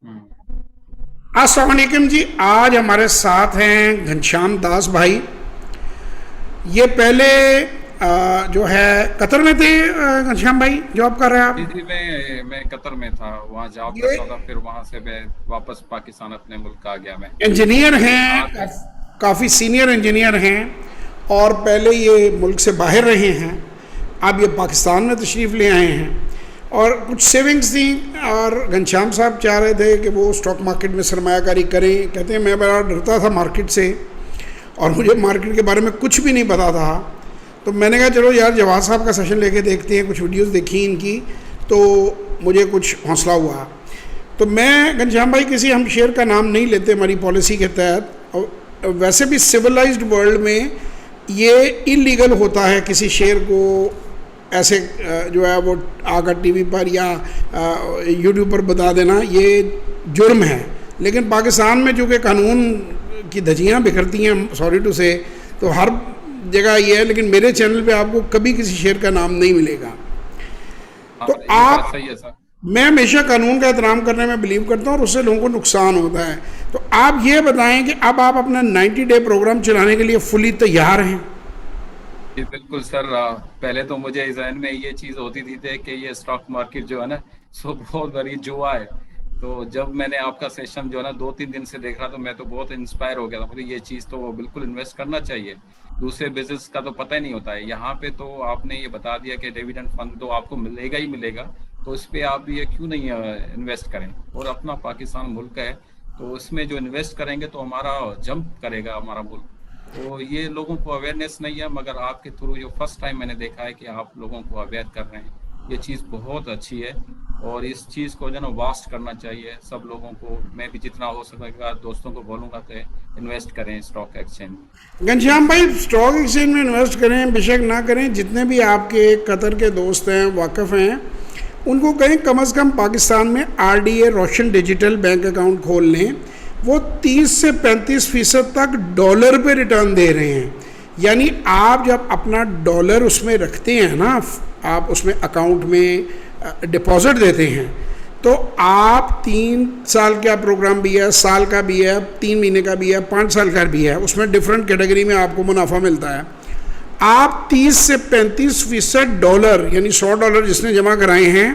हम्म। अस्सलाम वालेकुम जी। आज हमारे साथ हैं घनश्याम दास भाई। ये पहले जो है कतर में थे। घनश्याम भाई जॉब कर रहे हैं जी आप। जी, मैं कतर में था, वहाँ जॉब ये करता था। फिर वहाँ से मैं वापस पाकिस्तान अपने मुल्क आ गया मैं। इंजीनियर फिर हैं, आके काफ़ी सीनियर इंजीनियर हैं और पहले ये मुल्क से बाहर रहे हैं। अब ये पाकिस्तान में तशरीफ़ ले आए हैं और कुछ सेविंग्स थी और घनश्याम साहब चाह रहे थे कि वो स्टॉक मार्केट में सरमायाकारी करें। कहते हैं मैं बड़ा डरता था मार्केट से और मुझे मार्केट के बारे में कुछ भी नहीं पता था। तो मैंने कहा चलो यार जवाद साहब का सेशन लेके देखते हैं। कुछ वीडियोस देखी इनकी तो मुझे कुछ हौसला हुआ। तो मैं घनश्याम भाई किसी हम शेयर का नाम नहीं लेते हमारी पॉलिसी के तहत। और वैसे भी सिविलाइज्ड वर्ल्ड में ये इलीगल होता है किसी शेयर को ऐसे जो है वो आकर टीवी पर या यूट्यूब पर बता देना, ये जुर्म है। लेकिन पाकिस्तान में चूँकि कानून की धज्जियाँ बिखरती हैं, सॉरी टू से, तो हर जगह ये है। लेकिन मेरे चैनल पे आपको कभी किसी शेयर का नाम नहीं मिलेगा। हाँ, तो ये बात आप सही है सर। मैं हमेशा कानून का एहतराम करने में बिलीव करता हूँ और उससे लोगों को नुकसान होता है। तो आप ये बताएं कि अब आप अपना 90 डे प्रोग्राम चलाने के लिए फुली तैयार हैं। जी बिल्कुल सर। पहले तो मुझे जहन में ये चीज़ होती थी कि ये स्टॉक मार्केट जो है ना, सो बहुत बड़ी जुआ है। तो जब मैंने आपका सेशन जो है ना 2-3 दिन से देख रहा, तो मैं तो बहुत इंस्पायर हो गया था। मुझे ये चीज़ तो बिल्कुल इन्वेस्ट करना चाहिए। दूसरे बिजनेस का तो पता ही नहीं होता है। यहाँ पे तो आपने ये बता दिया कि डिविडेंड फंड तो आपको मिलेगा ही मिलेगा। तो इस पे आप ये क्यों नहीं इन्वेस्ट करें। और अपना पाकिस्तान मुल्क है, तो इसमें जो इन्वेस्ट करेंगे तो हमारा जंप करेगा हमारा मुल्क। तो ये लोगों को अवेयरनेस नहीं है, मगर आपके थ्रू जो फर्स्ट टाइम मैंने देखा है कि आप लोगों को अवेयर कर रहे हैं, ये चीज़ बहुत अच्छी है। और इस चीज़ को जो ना वास्ट करना चाहिए सब लोगों को। मैं भी जितना हो सकेगा दोस्तों को बोलूँगा कि इन्वेस्ट करें स्टॉक एक्सचेंज में। घनश्याम भाई स्टॉक एक्सचेंज में इन्वेस्ट करें बेशक ना करें, जितने भी आपके कतर के दोस्त हैं वाकिफ़ हैं उनको कहें कम से कम पाकिस्तान में आरडीए रोशन डिजिटल बैंक अकाउंट खोल लें। वो 30 से 35% तक डॉलर पे रिटर्न दे रहे हैं। यानी आप जब अपना डॉलर उसमें रखते हैं ना, आप उसमें अकाउंट में डिपॉजिट देते हैं, तो आप 3 साल का प्रोग्राम भी है, साल का भी है, 3 महीने का भी है, 5 साल का भी है, उसमें डिफरेंट कैटेगरी में आपको मुनाफा मिलता है। आप 30 से 35% डॉलर यानी $100 जिसने जमा कराए हैं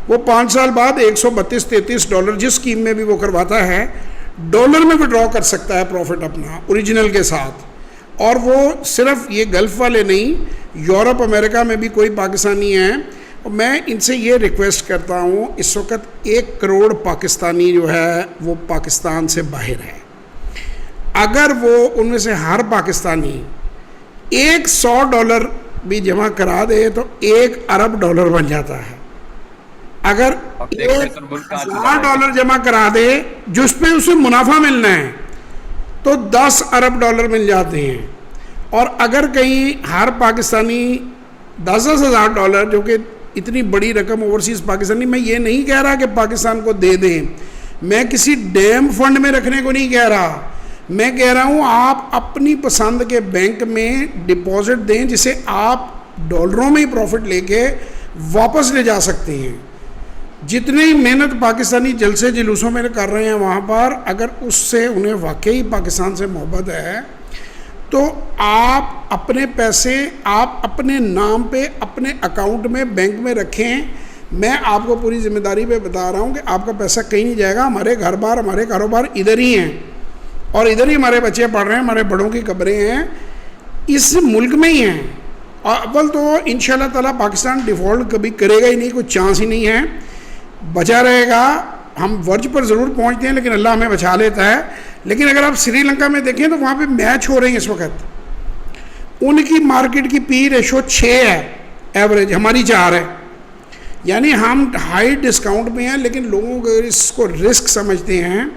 वो 5 साल बाद 132-33 डॉलर जिस स्कीम में भी वो करवाता है डॉलर में विड्रॉ कर सकता है प्रॉफिट अपना ओरिजिनल के साथ। और वो सिर्फ ये गल्फ़ वाले नहीं, यूरोप अमेरिका में भी कोई पाकिस्तानी है। और मैं इनसे ये रिक्वेस्ट करता हूँ, इस वक्त 1 करोड़ पाकिस्तानी जो है वो पाकिस्तान से बाहर है। अगर वो उनमें से हर पाकिस्तानी $100 भी जमा करा दे तो $1 अरब बन जाता है। अगर आप देख रहे हैं एक सर मुल्क कहाँ चला हजार रहा है। डॉलर जमा करा दे जिस पे उसे मुनाफा मिलना है तो $10 अरब मिल जाते हैं। और अगर कहीं हर पाकिस्तानी 10-10 हज़ार डॉलर, जो कि इतनी बड़ी रकम ओवरसीज़ पाकिस्तानी, मैं ये नहीं कह रहा कि पाकिस्तान को दे दें, मैं किसी डैम फंड में रखने को नहीं कह रहा, मैं कह रहा हूँ आप अपनी पसंद के बैंक में डिपॉजिट दें जिसे आप डॉलरों में ही प्रॉफिट लेके वापस ले जा सकते हैं। जितनी मेहनत पाकिस्तानी जलसे जुलूसों में कर रहे हैं वहाँ पर, अगर उससे उन्हें वाकई पाकिस्तान से मोहब्बत है तो आप अपने पैसे आप अपने नाम पे अपने अकाउंट में बैंक में रखें। मैं आपको पूरी जिम्मेदारी पे बता रहा हूँ कि आपका पैसा कहीं नहीं जाएगा। हमारे घर बार हमारे कारोबार इधर ही हैं और इधर ही हमारे बच्चे पढ़ रहे हैं, हमारे बड़ों की कब्रें हैं, इस मुल्क में ही हैं। और अव्वल तो इंशाल्लाह ताला पाकिस्तान डिफ़ॉल्ट कभी करेगा ही नहीं, कोई चांस ही नहीं है, बचा रहेगा। हम वर्ज पर ज़रूर पहुंचते हैं लेकिन अल्लाह हमें बचा लेता है। लेकिन अगर आप श्रीलंका में देखें तो वहाँ पे मैच हो रहे हैं इस वक्त। उनकी मार्केट की पी रेशो 6 है एवरेज, हमारी 4 है। यानी हम हाई डिस्काउंट में हैं, लेकिन लोगों को इसको रिस्क समझते हैं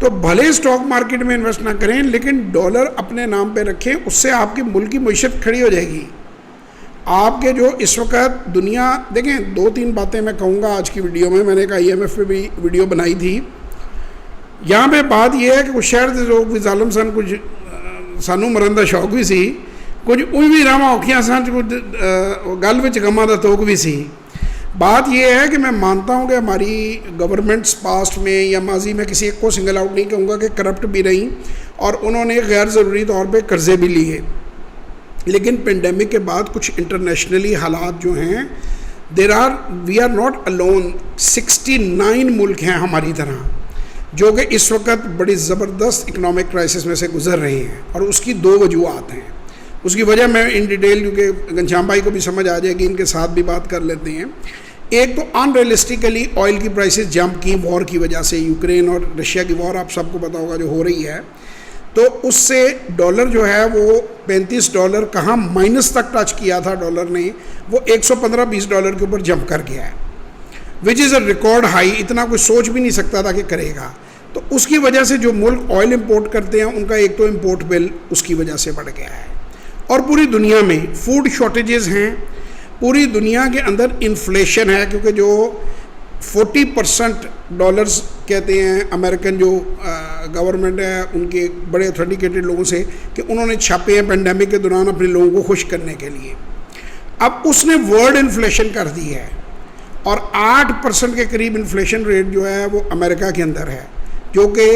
तो भले स्टॉक मार्केट में इन्वेस्ट ना करें लेकिन डॉलर अपने नाम पे रखें, उससे आपके मुल्क की मईशत खड़ी हो जाएगी। आपके जो इस वक्त दुनिया देखें, 2-3 बातें मैं कहूँगा आज की वीडियो में। मैंने एक IMF पे भी वीडियो बनाई थी। यहाँ पे बात यह है कि कुछ शहर के लोग भी जालम सन, कुछ सानू मरन का शौक भी सी, कुछ उई भी रावां औखियां सन, कुछ गल विच गमां दा तोक भी सी। बात यह है कि मैं मानता हूं कि हमारी गवर्नमेंट्स पास्ट में या माजी में, किसी एक को सिंगल आउट नहीं कहूँगा, कि करप्ट भी रहीं और उन्होंने गैर ज़रूरी तौर पे कर्ज़े भी लिए, लेकिन पेंडेमिक के बाद कुछ इंटरनेशनली हालात जो हैं, वी आर नॉट अलोन। 69 मुल्क हैं हमारी तरह जो कि इस वक्त बड़ी ज़बरदस्त इकनॉमिक क्राइसिस में से गुजर रहे हैं, और उसकी 2 वजूहत हैं। उसकी वजह मैं इन डिटेल, क्योंकि घनश्याम भाई को भी समझ आ जाएगी, इनके साथ भी बात कर लेते हैं। एक तो अनरियलिस्टिकली ऑयल की प्राइसेस जंप की वॉर की वजह से, यूक्रेन और रशिया की वॉर आप सबको पता होगा जो हो रही है, तो उससे डॉलर जो है वो $35 कहाँ माइनस तक टच किया था डॉलर ने, वो $115-20 के ऊपर जंप कर गया है, which is a record high. इतना कोई सोच भी नहीं सकता था कि करेगा। तो उसकी वजह से जो मुल्क ऑयल इंपोर्ट करते हैं उनका एक तो इंपोर्ट बिल उसकी वजह से बढ़ गया है, और पूरी दुनिया में फूड शॉर्टेजेस हैं, पूरी दुनिया के अंदर इन्फ्लेशन है, क्योंकि जो 40% डॉलर्स कहते हैं अमेरिकन जो गवर्नमेंट है उनके बड़े ऑथेंटिकेटेड लोगों से कि उन्होंने छापे हैं पेंडेमिक के दौरान अपने लोगों को खुश करने के लिए। अब उसने वर्ल्ड इन्फ्लेशन कर दी है, और 8% के करीब इन्फ्लेशन रेट जो है वो अमेरिका के अंदर है, जो कि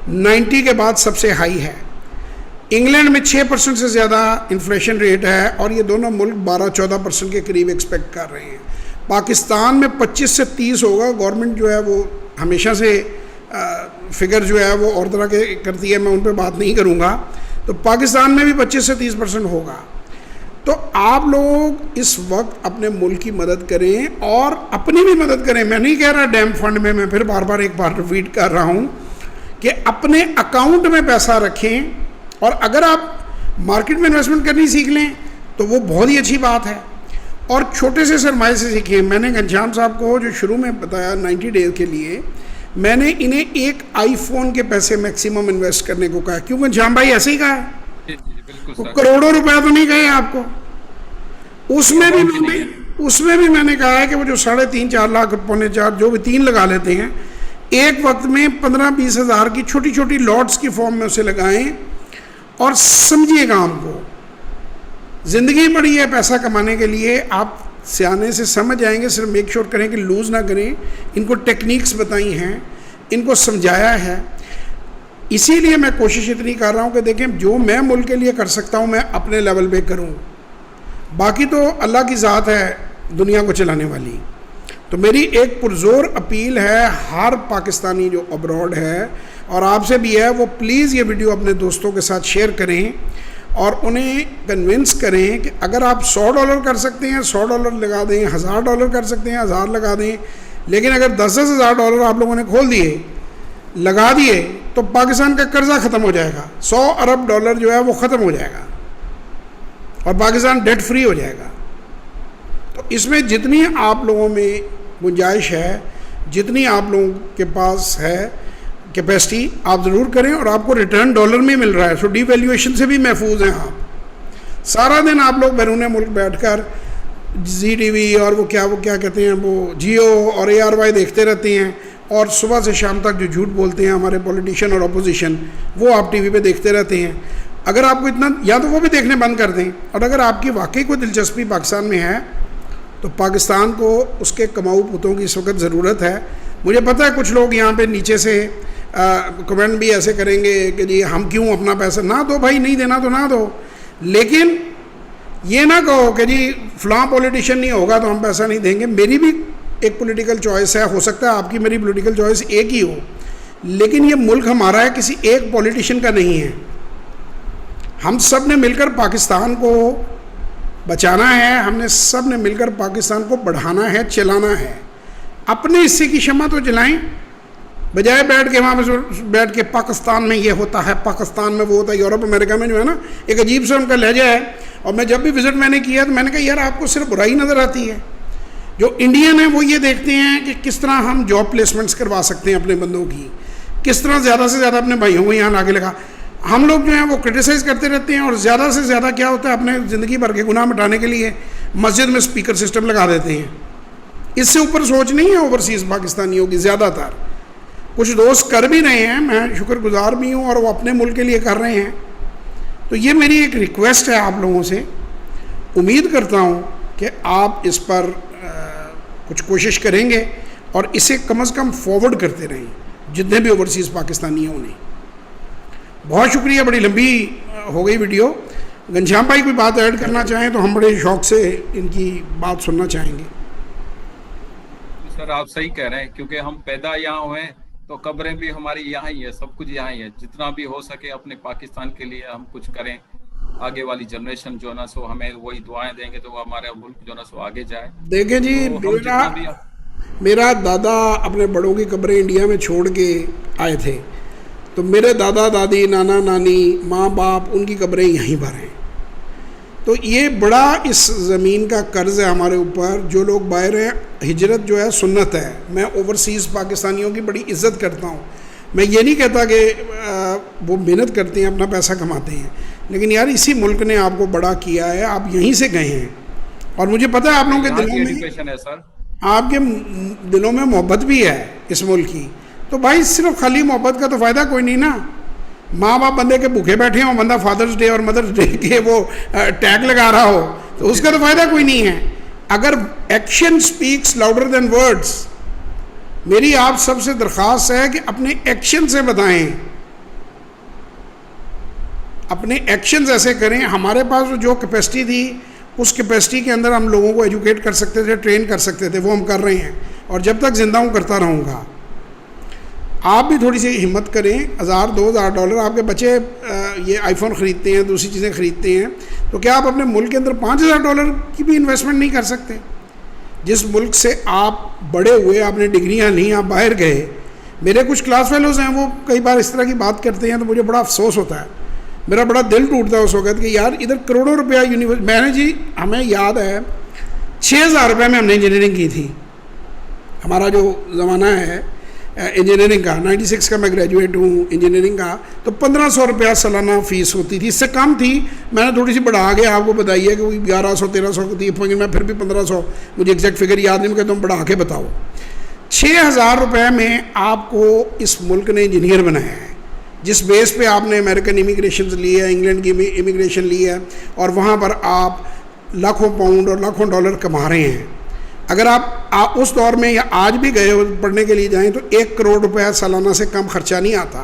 90 के बाद सबसे हाई है। इंग्लैंड में 6% से ज़्यादा इन्फ्लेशन रेट है, और ये दोनों मुल्क 12-14% के करीब एक्सपेक्ट कर रहे हैं। पाकिस्तान में 25 से 30 होगा। गवर्नमेंट जो है वो हमेशा से फिगर जो है वो और तरह के करती है, मैं उन पर बात नहीं करूँगा। तो पाकिस्तान में भी 25 से 30% होगा। तो आप लोग इस वक्त अपने मुल्क की मदद करें और अपनी भी मदद करें। मैं नहीं कह रहा डैम फंड में, मैं फिर बार बार एक बार रिपीट कर रहा हूँ कि अपने अकाउंट में पैसा रखें, और अगर आप मार्केट में इन्वेस्टमेंट करनी सीख लें तो वो बहुत ही अच्छी बात है, और छोटे से सरमाए से सीखें। मैंने घनश्याम साहब को जो शुरू में बताया 90 डेज के लिए, मैंने इन्हें एक आईफोन के पैसे मैक्सिमम इन्वेस्ट करने को कहा। क्यों घनश्याम भाई ऐसे ही कहा है? वो करोड़ों रुपया तो नहीं कहे आपको। उसमें भी मैंने कहा है कि वो जो 3.5-4 लाख, 3.25 जो भी 3 लगा लेते हैं, एक वक्त में 15-20 हज़ार की छोटी छोटी लॉट्स की फॉर्म में उसे लगाएं, और समझिए काम को। ज़िंदगी बड़ी है पैसा कमाने के लिए, आप सियाने से समझ आएंगे। सिर्फ मेक श्योर करें कि लूज़ ना करें। इनको टेक्निक्स बताई हैं, इनको समझाया है, इसीलिए मैं कोशिश इतनी कर रहा हूँ कि देखें जो मैं मुल्क के लिए कर सकता हूँ मैं अपने लेवल पे करूँ, बाकी तो अल्लाह की ज़ात है दुनिया को चलाने वाली। तो मेरी एक पुरजोर अपील है हर पाकिस्तानी जो अब्रॉड है, और आपसे भी है, वो प्लीज़ ये वीडियो अपने दोस्तों के साथ शेयर करें और उन्हें कन्विंस करें कि अगर आप $100 कर सकते हैं $100 लगा दें, $1000 कर सकते हैं 1000 लगा दें, लेकिन अगर 10-10 हज़ार डॉलर आप लोगों ने खोल दिए, लगा दिए, तो पाकिस्तान का कर्जा ख़त्म हो जाएगा। $100 अरब जो है वो ख़त्म हो जाएगा और पाकिस्तान डेट फ्री हो जाएगा। तो इसमें जितनी आप लोगों में गुंजाइश है, जितनी आप लोगों के पास है कैपेसिटी, आप ज़रूर करें, और आपको रिटर्न डॉलर में मिल रहा है। सो डिवैल्यूएशन से भी महफूज हैं आप। सारा दिन आप लोग बैरून मुल्क बैठकर ZTV और वो क्या कहते हैं, वो जियो और ARY देखते रहते हैं, और सुबह से शाम तक जो झूठ बोलते हैं हमारे पॉलिटिशियन और अपोजिशन, वो आप TV पे देखते रहते हैं। अगर आपको इतना, या तो वो भी देखने बंद कर दें, और अगर आपकी वाकई कोई दिलचस्पी पाकिस्तान में है तो पाकिस्तान को उसके कमाऊ पुतों की इस वक्त ज़रूरत है। मुझे पता है कुछ लोग यहाँ पे नीचे से कमेंट भी ऐसे करेंगे कि जी हम क्यों अपना पैसा ना दो, भाई नहीं देना तो ना दो, लेकिन ये ना कहो कि जी फ़लाँ पॉलिटिशियन नहीं होगा तो हम पैसा नहीं देंगे। मेरी भी एक पॉलिटिकल चॉइस है, हो सकता है आपकी मेरी पॉलिटिकल चॉइस एक ही हो, लेकिन ये मुल्क हमारा है, किसी एक पॉलिटिशियन का नहीं है। हम सब ने मिलकर पाकिस्तान को बचाना है, हमने सब ने मिलकर पाकिस्तान को बढ़ाना है, चलाना है। अपने हिस्से की शम्मा तो जलाएं, बजाय बैठ के वहाँ बैठ के पाकिस्तान में ये होता है, पाकिस्तान में वो होता है। यूरोप अमेरिका में जो है ना, एक अजीब सा उनका लहजा है। और मैं जब भी विज़िट मैंने किया तो मैंने कहा यार आपको सिर्फ बुराई नज़र आती है। जो इंडियन है वो ये देखते हैं कि किस तरह हम जॉब प्लेसमेंट्स करवा सकते हैं अपने बंदों की, किस तरह ज़्यादा से ज़्यादा अपने भाइयों को यहाँ लाके लगा। हम लोग जो हैं वो क्रिटिसाइज़ करते रहते हैं, और ज़्यादा से ज़्यादा क्या होता है, अपने ज़िंदगी भर के गुनाह मिटाने के लिए मस्जिद में स्पीकर सिस्टम लगा देते हैं। इससे ऊपर सोच नहीं है ओवरसीज़ पाकिस्तानियों की। ज़्यादातर कुछ दोस्त कर भी रहे हैं, मैं शुक्रगुजार भी हूँ, और वो अपने मुल्क के लिए कर रहे हैं। तो ये मेरी एक रिक्वेस्ट है आप लोगों से। उम्मीद करता हूँ कि आप इस पर कुछ कोशिश करेंगे और इसे कम से कम फॉरवर्ड करते रहें जितने भी ओवरसीज़ पाकिस्तानी हैं उन्हें। बहुत शुक्रिया, बड़ी लंबी हो गई वीडियो। घनश्याम भाई कोई बात ऐड करना चाहें तो हम बड़े शौक से इनकी बात सुनना चाहेंगे। सर आप सही कह रहे हैं, क्योंकि हम पैदा यहाँ हुए तो कब्रें भी हमारी यहाँ ही है, सब कुछ यहाँ ही है। जितना भी हो सके अपने पाकिस्तान के लिए हम कुछ करें। आगे वाली जनरेशन जो ना सो हमें वही दुआएं देंगे तो वो हमारा मुल्क जो ना सो आगे जाए। देखें जी, तो मेरा दादा अपने बड़ों की कब्रें इंडिया में छोड़ के आए थे, तो मेरे दादा दादी, नाना नानी, माँ बाप, उनकी कब्रें यहीं पर हैं। तो ये बड़ा इस ज़मीन का कर्ज़ है हमारे ऊपर। जो लोग बाहर हैं, हिजरत जो है सुन्नत है। मैं ओवरसीज़ पाकिस्तानियों की बड़ी इज़्ज़त करता हूँ। मैं ये नहीं कहता कि वो मेहनत करते हैं, अपना पैसा कमाते हैं, लेकिन यार इसी मुल्क ने आपको बड़ा किया है, आप यहीं से गए हैं। और मुझे पता है आप लोगों के दिलों में, है सर, आपके दिलों में मोहब्बत भी है इस मुल्क की। तो भाई सिर्फ खाली मोहब्बत का तो फ़ायदा कोई नहीं ना। माँ बाप बंदे के भूखे बैठे हों, बंदा फादर्स डे और मदर्स डे के वो टैग लगा रहा हो, तो उसका तो फ़ायदा कोई नहीं है। अगर action speaks louder than words, मेरी आप सबसे दरख्वास्त है कि अपने एक्शन से बताएं, अपने एक्शंस ऐसे करें। हमारे पास जो कैपेसिटी थी, उस कैपेसिटी के अंदर हम लोगों को एजुकेट कर सकते थे, ट्रेन कर सकते थे, वो हम कर रहे हैं और जब तक जिंदा हूँ करता रहूँगा। आप भी थोड़ी सी हिम्मत करें। $1000-2000 आपके बच्चे ये आईफोन ख़रीदते हैं, दूसरी चीज़ें ख़रीदते हैं, तो क्या आप अपने मुल्क के अंदर $5000 की भी इन्वेस्टमेंट नहीं कर सकते? जिस मुल्क से आप बड़े हुए, आपने डिग्रियां ली, आप बाहर गए। मेरे कुछ क्लास फेलोज़ हैं, वो कई बार इस तरह की बात करते हैं तो मुझे बड़ा अफसोस होता है, मेरा बड़ा दिल टूटता है उस वक्त कि यार इधर करोड़ों रुपया यूनिवर्सिटी। मैंने जी, हमें याद है 6000 रुपये में हमने इंजीनियरिंग की थी। हमारा जो ज़माना है इंजीनियरिंग का, 96 का मैं ग्रेजुएट हूँ इंजीनियरिंग का, तो 1500 रुपया सालाना फ़ीस होती थी, इससे कम थी। मैंने थोड़ी सी बढ़ा के आपको बताइए कि 1100-1300 थी, मैं फिर भी 1500, मुझे एग्जैक्ट फिगर याद नहीं, मैं कहता हूँ बढ़ा के बताओ। 6000 रुपये में आपको इस मुल्क ने इंजीनियर बनाया है, जिस बेस पे आपने अमेरिकन इमिग्रेशन ली है, इंग्लैंड की इमिग्रेशन ली है, और वहाँ पर आप लाखों पाउंड और लाखों डॉलर कमा रहे हैं। अगर आप उस दौर में या आज भी गए हो पढ़ने के लिए जाएं तो 1 करोड़ रुपया सालाना से कम खर्चा नहीं आता।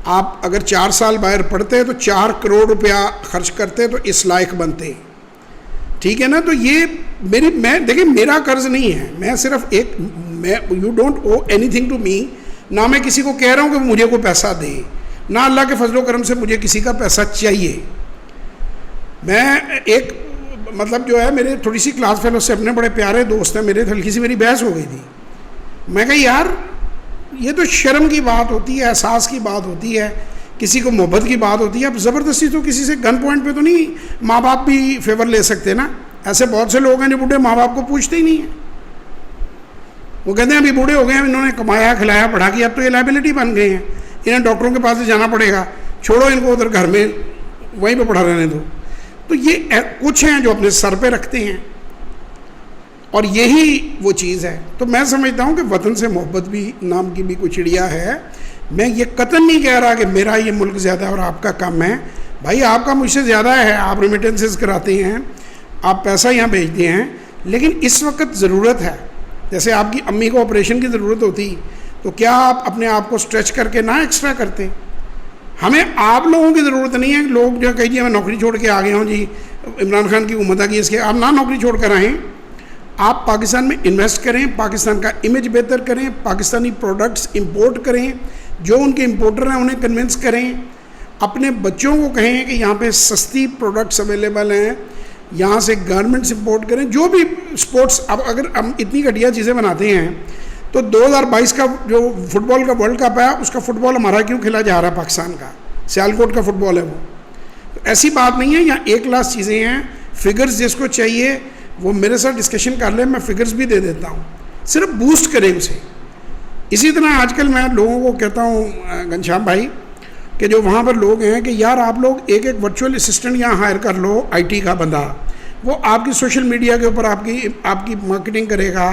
आप अगर 4 साल बाहर पढ़ते तो 4 करोड़ रुपया खर्च करते तो इस लायक बनते, ठीक है ना। तो ये देखिए मेरा कर्ज नहीं है, मैं सिर्फ you don't owe anything to me. ना मैं किसी को कह रहा हूँ कि मुझे कोई पैसा दे, ना अल्लाह के फजलो करम से मुझे किसी का पैसा चाहिए। मैं एक मतलब जो है, मेरे थोड़ी सी क्लास फेलो से अपने बड़े प्यारे दोस्त हैं मेरे, हल्की सी मेरी बहस हो गई थी। मैं कहा यार ये तो शर्म की बात होती है, एहसास की बात होती है, किसी को मोहब्बत की बात होती है। अब ज़बरदस्ती तो किसी से गन पॉइंट पे तो नहीं माँ बाप भी फेवर ले सकते ना। ऐसे बहुत से लोग हैं जो बूढ़े माँ बाप को पूछते ही नहीं हैं। वो कहते हैं अभी बूढ़े हो गए हैं, इन्होंने कमाया खिलाया पढ़ा किया, अब तो ये लाइबिलिटी बन गए हैं, इन्हें डॉक्टरों के पास से जाना पड़ेगा, छोड़ो इनको उधर घर में वहीं पे पढ़ा रहने दो। तो ये कुछ हैं जो अपने सर पे रखते हैं, और यही वो चीज़ है। तो मैं समझता हूँ कि वतन से मोहब्बत भी नाम की भी कोई चिड़िया है। मैं ये कतन नहीं कह रहा कि मेरा ये मुल्क ज़्यादा और आपका कम है। भाई आपका मुझसे ज़्यादा है, आप रेमिटेंसेस कराते हैं, आप पैसा यहाँ भेजते हैं, लेकिन इस वक्त ज़रूरत है। जैसे आपकी अम्मी को ऑपरेशन की ज़रूरत होती तो क्या आप अपने आप को स्ट्रेच करके ना एक्स्ट्रा करते? हमें आप लोगों की ज़रूरत नहीं है। लोग जो कहिए मैं नौकरी छोड़ के आ गया हूँ जी, इमरान खान की हुकूमत आ गई, इसके आप ना नौकरी छोड़ कर आएँ, आप पाकिस्तान में इन्वेस्ट करें, पाकिस्तान का इमेज बेहतर करें, पाकिस्तानी प्रोडक्ट्स इंपोर्ट करें, जो उनके इंपोर्टर हैं उन्हें कन्विंस करें, अपने बच्चों को कहें कि यहाँ पे सस्ती प्रोडक्ट्स अवेलेबल हैं, यहाँ से गारमेंट्स इंपोर्ट करें। जो भी स्पोर्ट्स, अब अगर हम इतनी घटिया चीज़ें बनाते हैं तो 2022 का जो फुटबॉल का वर्ल्ड कप है, उसका फुटबॉल हमारा क्यों खेला जा रहा है? पाकिस्तान का सियालकोट का फुटबॉल है वो। तो ऐसी बात नहीं है, यहाँ एक क्लास चीज़ें हैं। फिगर्स जिसको चाहिए वो मेरे साथ डिस्कशन कर ले, मैं फिगर्स भी दे देता हूँ, सिर्फ बूस्ट करें उसे। इसी तरह आजकल मैं लोगों को कहता हूँ घनश्याम भाई कि जो वहाँ पर लोग हैं कि यार आप लोग एक वर्चुअल असिस्टेंट यहाँ हायर कर लो, IT का बंदा, वो आपकी सोशल मीडिया के ऊपर आपकी मार्केटिंग करेगा,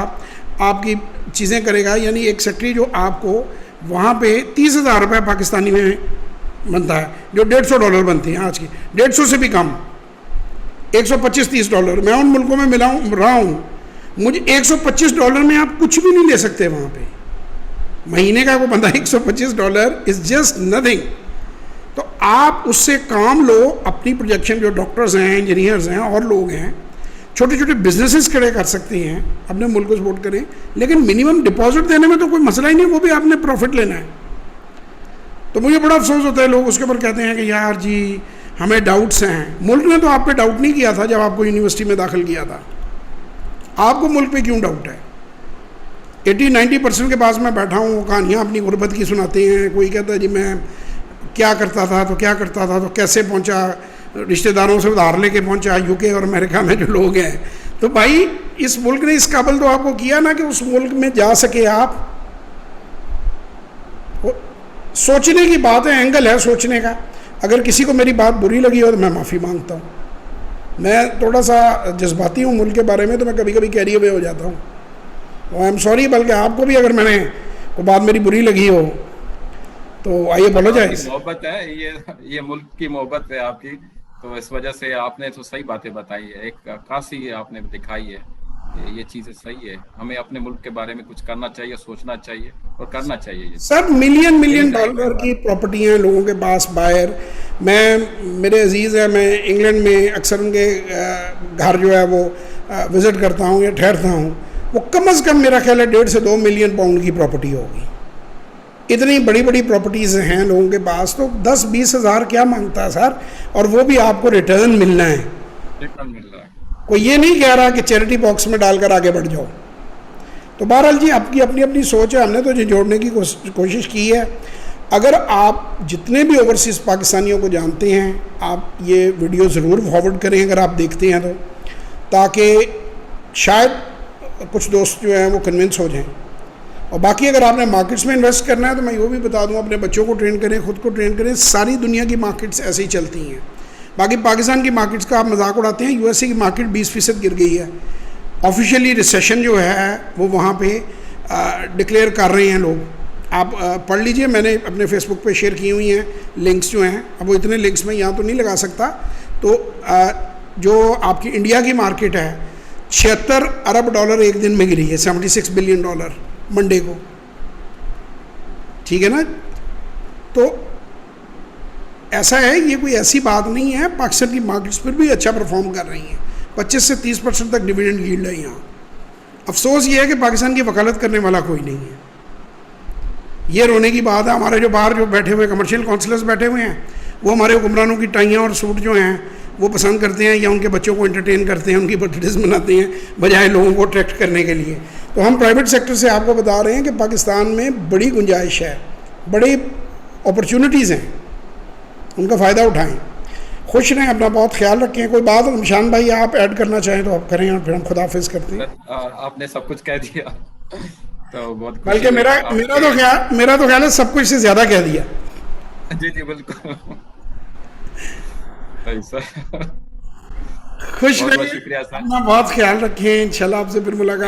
आपकी चीज़ें करेगा। यानी एक सेक्रेटरी जो आपको वहाँ पे 30,000 रुपये पाकिस्तानी में बनता है, जो $150 बनती हैं आज की, 150 से भी कम, $125-30। मैं उन मुल्कों में रहा हूँ, मुझे $125 में आप कुछ भी नहीं ले सकते वहाँ पे। महीने का वो बंदा $125 इज जस्ट नथिंग। तो आप उससे काम लो, अपनी प्रोजेक्शन, जो डॉक्टर्स हैं, इंजीनियर्स हैं और लोग हैं, छोटे छोटे बिजनेसेस खड़े कर सकते हैं, अपने मुल्क को सपोर्ट करें, लेकिन मिनिमम डिपॉजिट देने में तो कोई मसला ही नहीं, वो भी आपने प्रॉफिट लेना है। तो मुझे बड़ा अफसोस होता है, लोग उसके ऊपर कहते हैं कि यार जी हमें डाउट्स हैं। मुल्क ने तो आप पे डाउट नहीं किया था जब आपको यूनिवर्सिटी में दाखिल किया था, आपको मुल्क पे क्यों डाउट है? 80-90% के पास मैं बैठा हूँ, वो कहानियाँ अपनी गुर्बत की सुनाते हैं। कोई कहता है जी मैं क्या करता था तो क्या करता था, तो कैसे पहुँचा, रिश्तेदारों से उधार लेके पहुँचा यूके और अमेरिका में जो लोग हैं। तो भाई इस मुल्क ने इस काबिल तो आपको किया ना कि उस मुल्क में जा सके आप। सोचने की बात है, एंगल है सोचने का। अगर किसी को मेरी बात बुरी लगी हो तो मैं माफ़ी मांगता हूँ। मैं थोड़ा सा जज्बाती हूँ मुल्क के बारे में, तो मैं कभी कभी कैरी अवे हो जाता हूँ। आई एम सॉरी, बल्कि आपको भी अगर मैंने कोई बात मेरी बुरी लगी हो तो आई अपोलोजाइज। मोहब्बत है ये मुल्क की मोहब्बत है आपकी, तो इस वजह से आपने तो सही बातें बताई है, एक खासी आपने दिखाई है, ये चीज़ें सही है। हमें अपने मुल्क के बारे में कुछ करना चाहिए, सोचना चाहिए और करना चाहिए। ये सर मिलियन डॉलर की प्रॉपर्टियाँ हैं लोगों के पास बाहर। मेरे अजीज़ हैं, मैं इंग्लैंड में अक्सर उनके घर जो है वो विज़िट करता हूँ या ठहरता हूँ। वो कम से कम मेरा ख्याल है 1.5 से 2 मिलियन पाउंड की प्रॉपर्टी होगी। इतनी बड़ी बड़ी प्रॉपर्टीज़ हैं लोगों के पास, तो 10-20 हज़ार क्या मांगता है सर, और वो भी आपको रिटर्न मिलना है। रिटर्न मिल रहा है, कोई ये नहीं कह रहा कि चैरिटी बॉक्स में डालकर आगे बढ़ जाओ। तो बहरहाल जी आपकी अपनी अपनी सोच है, हमने तो ये जोड़ने की कोशिश की है। अगर आप जितने भी ओवरसीज़ पाकिस्तानियों को जानते हैं, आप ये वीडियो ज़रूर फॉरवर्ड करें अगर आप देखते हैं तो, ताकि शायद कुछ दोस्त जो हैं वो कन्विंस हो जाएं। और बाकी अगर आपने मार्केट्स में इन्वेस्ट करना है तो मैं ये भी बता दूं, अपने बच्चों को ट्रेन करें, ख़ुद को ट्रेन करें। सारी दुनिया की मार्केट्स ऐसे ही चलती हैं। बाकी पाकिस्तान की मार्केट्स का आप मजाक उड़ाते हैं, यूएसए की मार्केट 20% गिर गई है। ऑफिशियली रिसेशन जो है वो वहाँ पे डिक्लेयर कर रहे हैं लोग। आप पढ़ लीजिए, मैंने अपने फेसबुक पे शेयर की हुई हैं लिंक्स जो हैं। अब वो इतने लिंक्स में यहाँ तो नहीं लगा सकता। तो जो आपकी इंडिया की मार्केट है, $76 अरब एक दिन में गिरी है, $76 बिलियन मंडे को, ठीक है ना। तो ऐसा है, ये कोई ऐसी बात नहीं है। पाकिस्तान की मार्केट्स पर भी अच्छा परफॉर्म कर रही हैं। 25 से 30% तक डिविडेंड यील्ड है यहाँ। अफसोस ये है कि पाकिस्तान की वकालत करने वाला कोई नहीं है। ये रोने की बात है। हमारे जो बाहर जो बैठे हुए कमर्शियल काउंसलर्स बैठे हुए हैं, वो हमारे हुक्मरानों की टाइयाँ और सूट जो हैं वो पसंद करते हैं, या उनके बच्चों को एंटरटेन करते हैं, उनकी बर्थडेज मनाते हैं, बजाय लोगों को अट्रैक्ट करने के लिए। तो हम प्राइवेट सेक्टर से आपको बता रहे हैं कि पाकिस्तान में बड़ी गुंजाइश है, बड़ी अपॉर्चुनिटीज़ हैं, उनका फ़ायदा उठाएं। खुश रहें, अपना बहुत ख्याल रखें। कोई बात निशान भाई आप ऐड करना चाहें तो आप करें, और फिर हम खुदा हाफिज़ करते हैं। आपने सब कुछ कह दिया, तो बहुत बल्कि मेरा तो ख्याल है सब कुछ से ज़्यादा कह दिया। जी जी बिल्कुल सही सर। खुश बहुत बहुत रहिए, शुक्रिया सर। अपना बहुत ख्याल रखें। इंशाल्लाह आपसे फिर मुलाकात